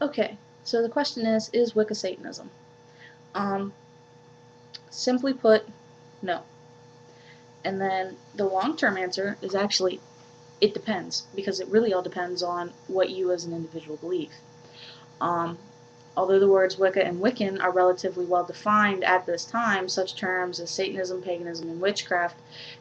Okay, so the question is Wicca Satanism? Um, Simply put, no. And then the long-term answer is actually it depends, because it really all depends on what you as an individual believe. Um, Although the words Wicca and Wiccan are relatively well defined at this time, such terms as Satanism, paganism, and witchcraft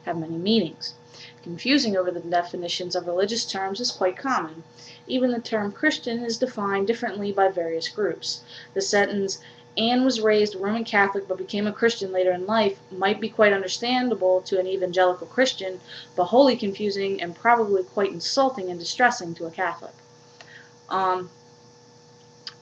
have many meanings. Confusing over the definitions of religious terms is quite common. Even the term Christian is defined differently by various groups. The sentence, Anne was raised Roman Catholic but became a Christian later in life, might be quite understandable to an evangelical Christian, but wholly confusing and probably quite insulting and distressing to a Catholic. Um,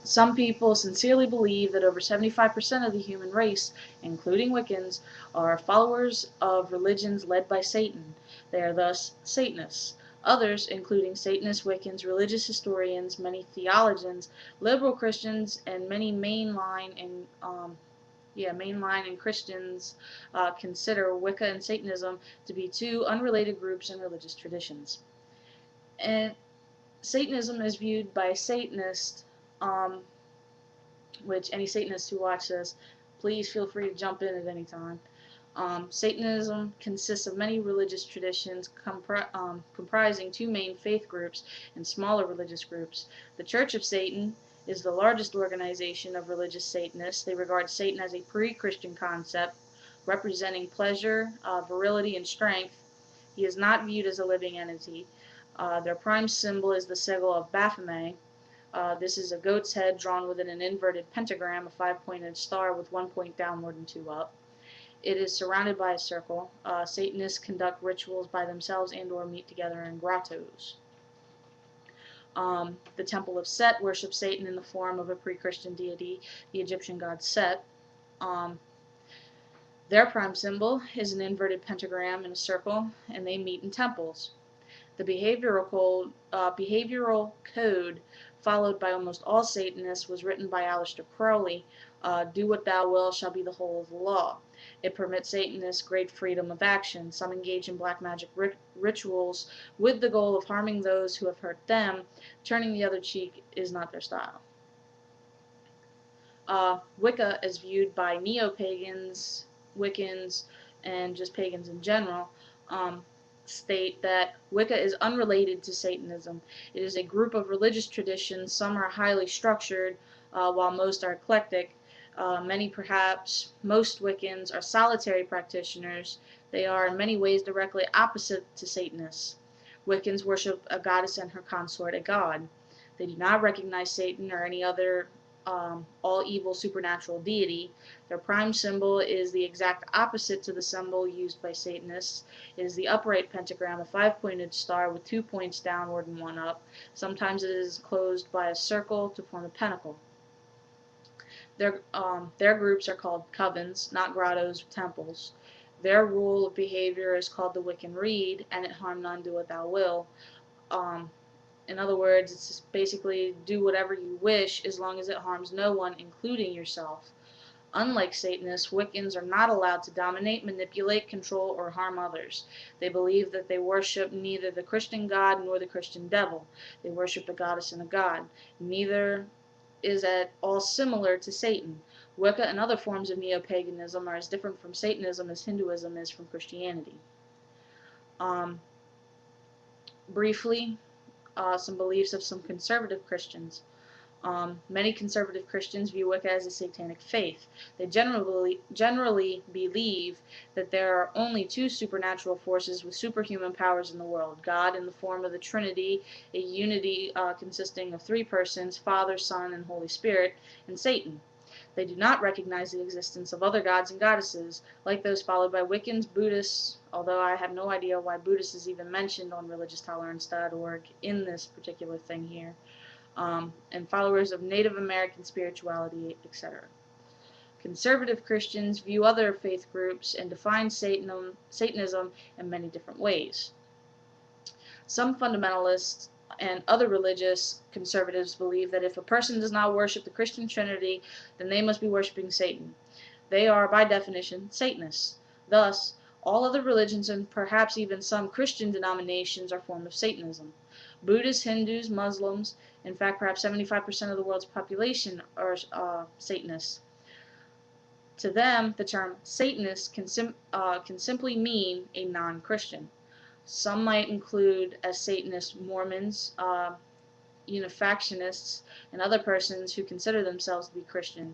some people sincerely believe that over 75% of the human race, including Wiccans, are followers of religions led by Satan. They are thus Satanists. Others, including Satanist Wiccans, religious historians, many theologians, liberal Christians, and many mainline and Christians consider Wicca and Satanism to be two unrelated groups and religious traditions. And Satanism is viewed by Satanists, um, which any Satanists who watch this, please feel free to jump in at any time. Satanism consists of many religious traditions comprising two main faith groups and smaller religious groups. The Church of Satan is the largest organization of religious Satanists. They regard Satan as a pre-Christian concept representing pleasure, virility, and strength. He is not viewed as a living entity. Their prime symbol is the sigil of Baphomet. This is a goat's head drawn within an inverted pentagram, a five-pointed star with one point downward and two up. It is surrounded by a circle. Satanists conduct rituals by themselves and or meet together in grottos. The Temple of Set worships Satan in the form of a pre-Christian deity, the Egyptian god Set. Um, their prime symbol is an inverted pentagram in a circle, and they meet in temples. The behavioral code followed by almost all Satanists was written by Aleister Crowley. Do what thou wilt shall be the whole of the law. It permits Satanists great freedom of action. Some engage in black magic rituals with the goal of harming those who have hurt them. Turning the other cheek is not their style. Wicca is viewed by neo-pagans, Wiccans, and just pagans in general, state that Wicca is unrelated to Satanism. It is a group of religious traditions. Some are highly structured, while most are eclectic. Many, perhaps most Wiccans are solitary practitioners. They are in many ways directly opposite to Satanists. Wiccans worship a goddess and her consort, a god. They do not recognize Satan or any other all-evil supernatural deity. Their prime symbol is the exact opposite to the symbol used by Satanists. It is the upright pentagram, a five-pointed star with 2 points downward and one up. Sometimes it is closed by a circle to form a pentacle. Their groups are called covens, not grottos or temples. Their rule of behavior is called the Wiccan Rede, and it harm none, do what thou will. Um, in other words, it's just basically do whatever you wish as long as it harms no one, including yourself. Unlike Satanists, Wiccans are not allowed to dominate, manipulate, control, or harm others. They believe that they worship neither the Christian God nor the Christian devil. They worship a goddess and a god. Neither is at all similar to Satan. Wicca and other forms of neo-paganism are as different from Satanism as Hinduism is from Christianity. Um, Briefly, some beliefs of some conservative Christians. Many conservative Christians view Wicca as a satanic faith. They generally believe that there are only two supernatural forces with superhuman powers in the world: God in the form of the Trinity, a unity consisting of three persons, Father, Son, and Holy Spirit, and Satan. They do not recognize the existence of other gods and goddesses, like those followed by Wiccans, Buddhists, although I have no idea why Buddhist is even mentioned on religionstolerance.org in this particular thing here, and followers of Native American spirituality, etc. Conservative Christians view other faith groups and define Satanism in many different ways. Some fundamentalists and other religious conservatives believe that if a person does not worship the Christian Trinity, then they must be worshiping Satan. They are, by definition, Satanists. Thus, all other religions and perhaps even some Christian denominations are forms of Satanism. Buddhists, Hindus, Muslims, in fact, perhaps 75% of the world's population are Satanists. To them, the term Satanist can simply mean a non-Christian. Some might include as Satanist Mormons, Unifactionists, and other persons who consider themselves to be Christian.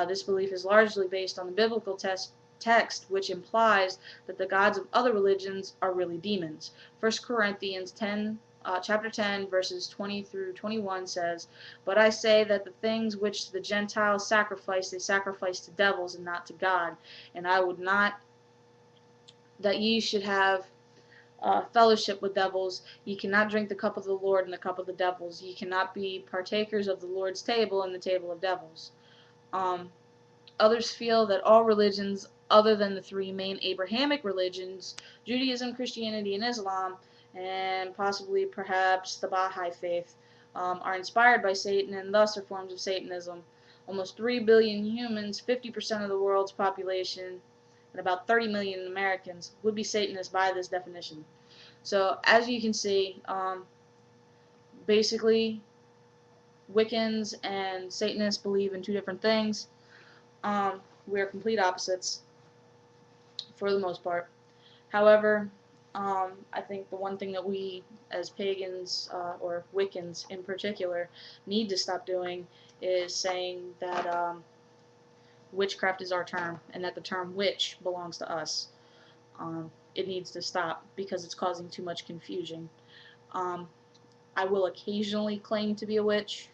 This belief is largely based on the biblical text, which implies that the gods of other religions are really demons. 1 Corinthians 10, chapter 10, verses 20 through 21 says, "But I say that the things which the Gentiles sacrifice, they sacrifice to devils and not to God. And I would not that ye should have fellowship with devils. Ye cannot drink the cup of the Lord and the cup of the devils. Ye cannot be partakers of the Lord's table and the table of devils." Um, Others feel that all religions other than the three main Abrahamic religions, Judaism, Christianity, and Islam, and possibly perhaps the Baha'i faith, are inspired by Satan and thus are forms of Satanism. Almost 3 billion humans, 50% of the world's population, and about 30 million Americans would be Satanists by this definition. So as you can see, basically Wiccans and Satanists believe in two different things. We are complete opposites for the most part. However, I think the one thing that we as pagans, or Wiccans in particular, need to stop doing is saying that witchcraft is our term and that the term witch belongs to us. It needs to stop because it's causing too much confusion. I will occasionally claim to be a witch.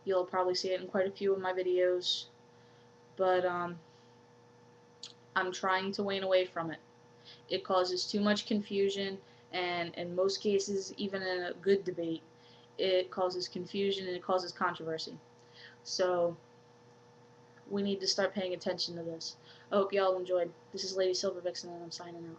You'll probably see it in quite a few of my videos, but I'm trying to wane away from it. It causes too much confusion, and in most cases, even in a good debate, it causes confusion and it causes controversy. So we need to start paying attention to this. I hope y'all enjoyed. This is Lady Silver Vixen, and I'm signing out.